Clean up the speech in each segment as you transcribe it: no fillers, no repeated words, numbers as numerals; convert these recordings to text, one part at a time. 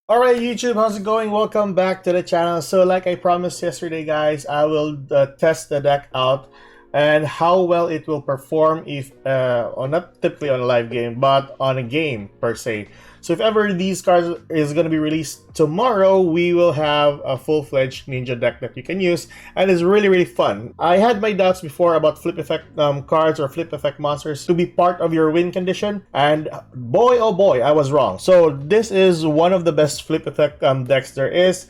Alright YouTube, how's it going? Welcome back to the channel. So like I promised yesterday guys, I will test the deck out and how well it will perform if, or not typically on a live game, but on a game per se. So if ever these cards is going to be released tomorrow, we will have a full-fledged ninja deck that you can use, and it's really fun. I had my doubts before about flip effect cards or flip effect monsters to be part of your win condition, and boy oh boy, I was wrong. So this is one of the best flip effect decks there is,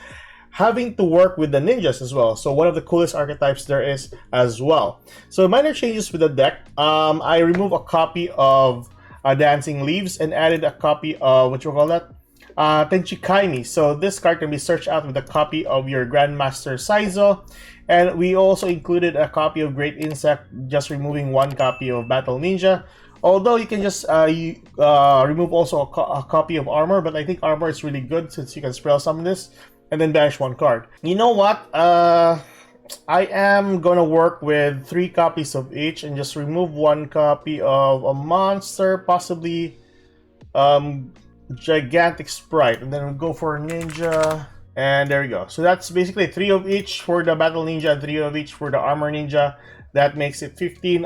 having to work with the ninjas as well. So one of the coolest archetypes there is as well. So minor changes with the deck. I remove a copy of Dancing Leaves and added a copy of, what you call that? Tenchi Kaimi. So this card can be searched out with a copy of your Grandmaster Saizo. And we also included a copy of Great Insect, just removing one copy of Battle Ninja. Although you can just remove also a copy of Armor, but I think Armor is really good since you can spell summon this and then banish one card. You know what? I am gonna work with 3 copies of each and just remove one copy of a monster, possibly Gigantic Sprite, and then we'll go for Ninja, and there we go. So that's basically 3 of each for the Battle Ninja and 3 of each for the Armor Ninja. That makes it 15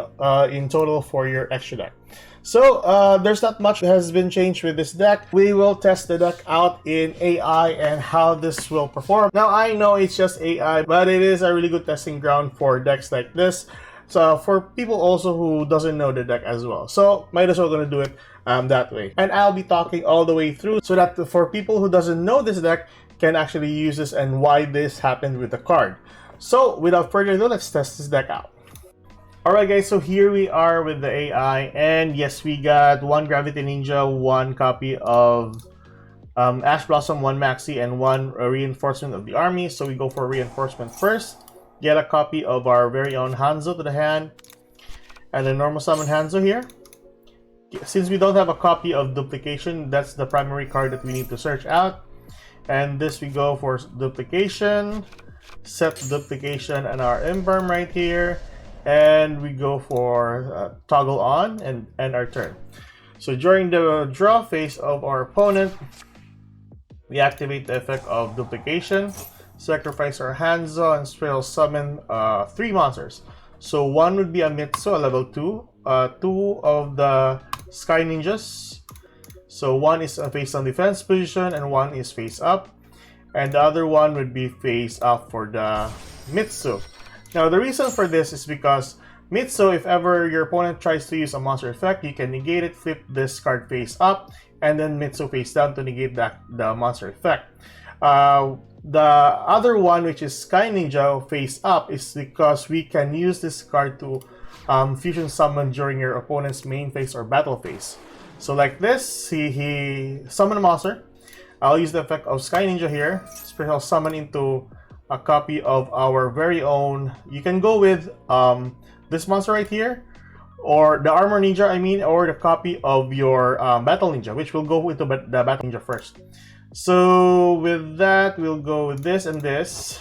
in total for your extra deck. So there's not much that has been changed with this deck. We will test the deck out in AI and how this will perform. Now I know it's just AI, but it is a really good testing ground for decks like this. So for people also who doesn't know the deck as well. So might as well gonna do it that way. And I'll be talking all the way through so that for people who doesn't know this deck can actually use this and why this happened with the card. So without further ado, let's test this deck out. Alright guys, so here we are with the AI, and yes, we got 1 Gravity Ninja, 1 copy of Ash Blossom, 1 Maxi, and 1 reinforcement of the army. So we go for reinforcement first, get a copy of our very own Hanzo to the hand, and then normal summon Hanzo here. Since we don't have a copy of Duplication, that's the primary card that we need to search out. And this we go for Duplication, set Duplication and our Imperm right here. And we go for toggle on and end our turn. So during the draw phase of our opponent, we activate the effect of Duplication, sacrifice our Hanzo, and spell summon 3 monsters. So 1 would be a Mitsu, a level 2, 2 of the Sky Ninjas. So 1 is a face down defense position and 1 is face up. And the other one would be face up for the Mitsu. Now, the reason for this is because Mitsu, if ever your opponent tries to use a monster effect, you can negate it, flip this card face up, and then Mitsu face down to negate the monster effect. The other one, which is Sky Ninja face up, is because we can use this card to fusion summon during your opponent's main phase or battle phase. So like this, he summon a monster. I'll use the effect of Sky Ninja here, special summon into a copy of our very own. You can go with this monster right here, or the Armor Ninja, I mean, or the copy of your Battle Ninja, which will go with the Battle Ninja first. So with that, we'll go with this and this.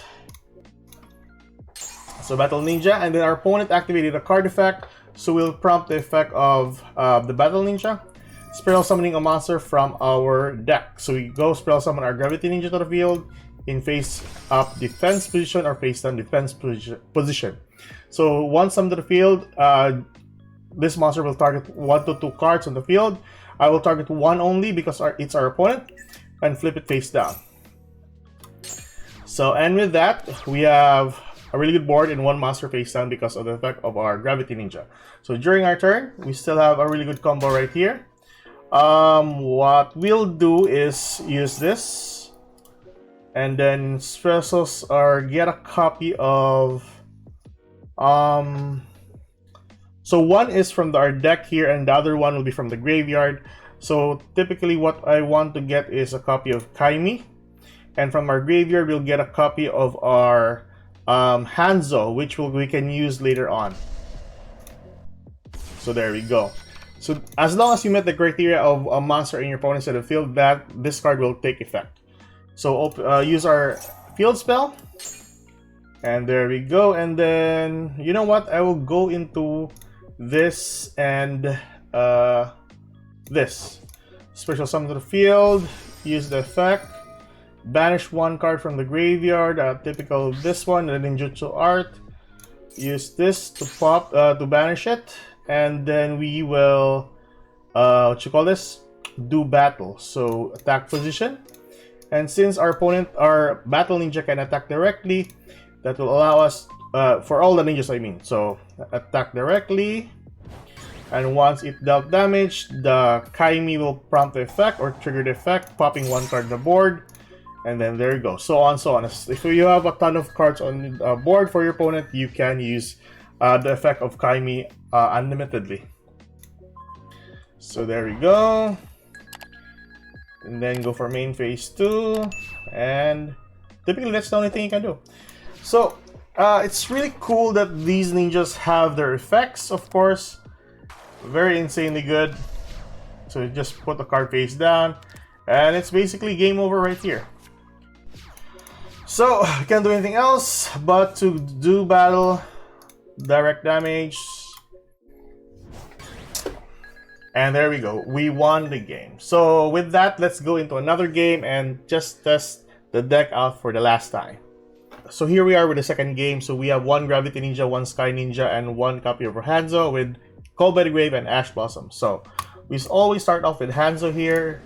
So Battle Ninja, and then our opponent activated a card effect, so we'll prompt the effect of the Battle Ninja, spell summoning a monster from our deck. So we go spell summon our Gravity Ninja to the field in face up defense position or face down defense position. So once summoned to the field, this monster will target 1 to 2 cards on the field. I will target 1 only because it's our opponent, and flip it face down. So, and with that, we have a really good board and 1 monster face down because of the effect of our Gravity Ninja. So during our turn, we still have a really good combo right here. What we'll do is use this, and then specials are get a copy of so 1 is from our deck here and the other 1 will be from the graveyard. So typically what I want to get is a copy of Kaimi, and from our graveyard we'll get a copy of our Hanzo, which we can use later on. So there we go. So as long as you met the criteria of a monster in your opponent's side of the field, this card will take effect. So use our field spell, and there we go. And then, you know what, I will go into this and this. Special summon to the field, use the effect, Banish one card from the graveyard, typical of this one, the ninjutsu art. Use this to pop, to banish it, and then we will, what you call this? Do battle. So attack position. And since our opponent, our battle ninja can attack directly, that will allow us, for all the ninjas I mean. So attack directly. And once it dealt damage, the Kaimi will prompt the effect or trigger the effect, popping one card on the board. And then there you go, so on, so on. If you have a ton of cards on the board for your opponent, you can use the effect of Kaimi unlimitedly. So there we go. And then go for main phase 2. And typically that's the only thing you can do. So it's really cool that these ninjas have their effects, of course. Very insanely good. So you just put the card face down, and it's basically game over right here. So can't do anything else but to do battle, direct damage, and there we go. We won the game. So with that, let's go into another game and just test the deck out for the last time. So here we are with the second game. So we have one Gravity Ninja, one Sky Ninja, and one copy of Hanzo with Call by the Grave and Ash Blossom. So we always start off with Hanzo here,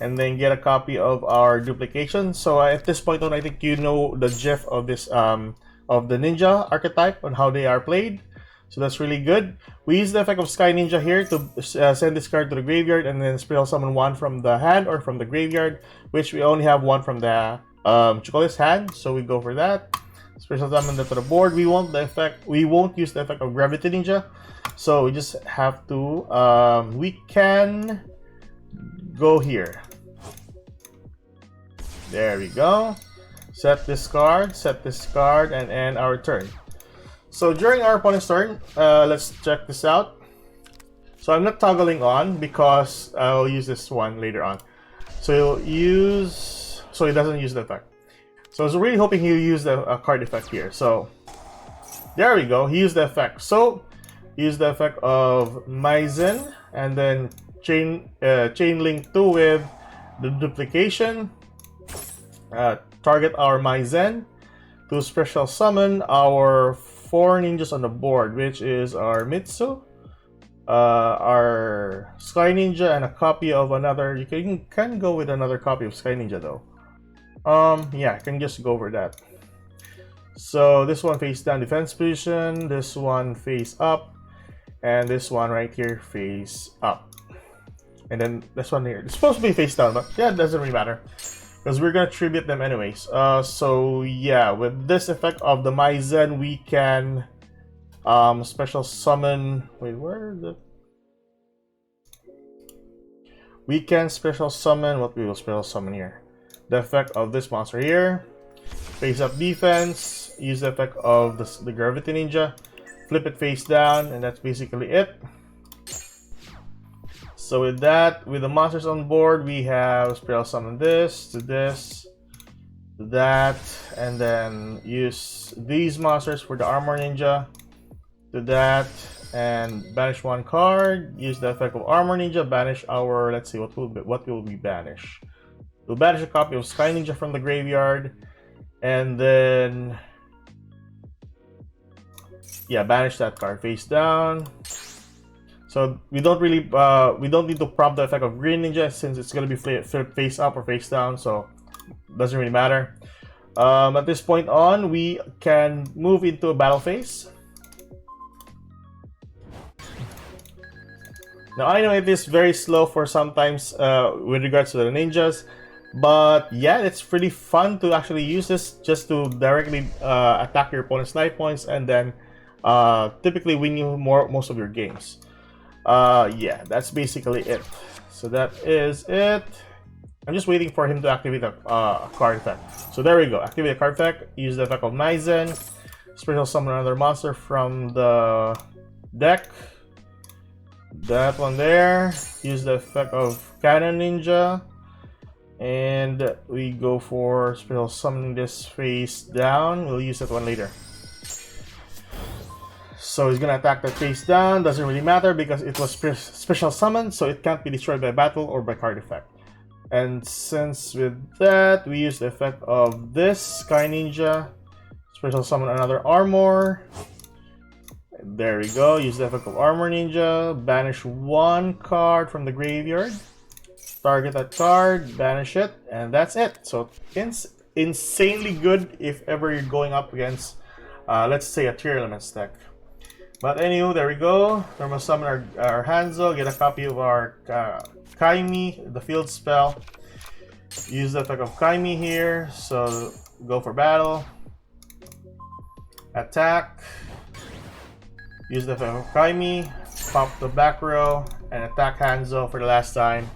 and then get a copy of our duplication. So at this point on, I think you know the gif of this of the ninja archetype on how they are played. So that's really good. We use the effect of Sky Ninja here to send this card to the graveyard and then spell summon one from the hand or from the graveyard, which we only have one from the hand. So we go for that. Special summon that to the board. We won't use the effect of Gravity Ninja. So we just have to we can go here. There we go. Set this card, and end our turn. So during our opponent's turn, let's check this out. So I'm not toggling on because I'll use this one later on. So he doesn't use the effect. So I was really hoping he'll use the card effect here. So there we go, he used the effect. So use the effect of Maizen, and then chain link 2 with the duplication. Target our Maizen to special summon our 4 ninjas on the board, which is our Mitsu, our Sky Ninja, and a copy of another. You can go with another copy of Sky Ninja though. Yeah, I can just go over that. So this one face down defense position, this one face up, and this one right here face up. And then this one here, it's supposed to be face down, but yeah, it doesn't really matter because we're gonna tribute them anyways. So yeah, with this effect of the Maizen, we can special summon. Wait, where is it? We can special summon what we will special summon here. The effect of this monster here. Face up defense. Use the effect of the Gravity Ninja. Flip it face down, and that's basically it. So with that, with the monsters on board, we have spell summon this, to that, and then use these monsters for the Armor Ninja, to that, and banish one card. Use the effect of Armor Ninja, banish our, let's see, what will we banish? We'll banish a copy of Sky Ninja from the graveyard, and then yeah, banish that card face down. So we don't really we don't need to prompt the effect of Green Ninja since it's gonna be flipped face up or face down, so it doesn't really matter. At this point on, we can move into a battle phase. Now I know it is very slow for sometimes with regards to the ninjas, but yeah, it's pretty fun to actually use this just to directly attack your opponent's life points and then typically win you most of your games. Yeah, that's basically it. So that is it. I'm just waiting for him to activate a card effect. So there we go. Activate a card effect. Use the effect of Maizen. Special summon another monster from the deck. That one there. Use the effect of Cannon Ninja. And we go for special summoning this face down. We'll use that one later. So he's gonna attack that face down. Doesn't really matter because it was special summoned, so it can't be destroyed by battle or by card effect. And since with that, we use the effect of this Sky Ninja, special summon another armor. There we go. Use the effect of Armor Ninja. Banish one card from the graveyard. Target that card, banish it, and that's it. So it's insanely good if ever you're going up against, let's say, a Tier Elements deck. But anywho, there we go. Thermal summon our Hanzo. Get a copy of our Kaimi, the field spell. Use the effect of Kaimi here. So go for battle. Attack. Use the effect of Kaimi. Pop the back row and attack Hanzo for the last time,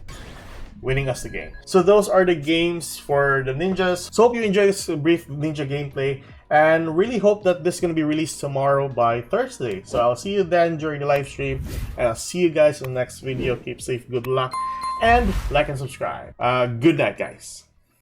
winning us the game. So those are the games for the ninjas. So hope you enjoyed this brief ninja gameplay, and really hope that this is going to be released tomorrow by Thursday. So I'll see you then during the live stream, and I'll see you guys in the next video. Keep safe, good luck, and like and subscribe. Good night, guys.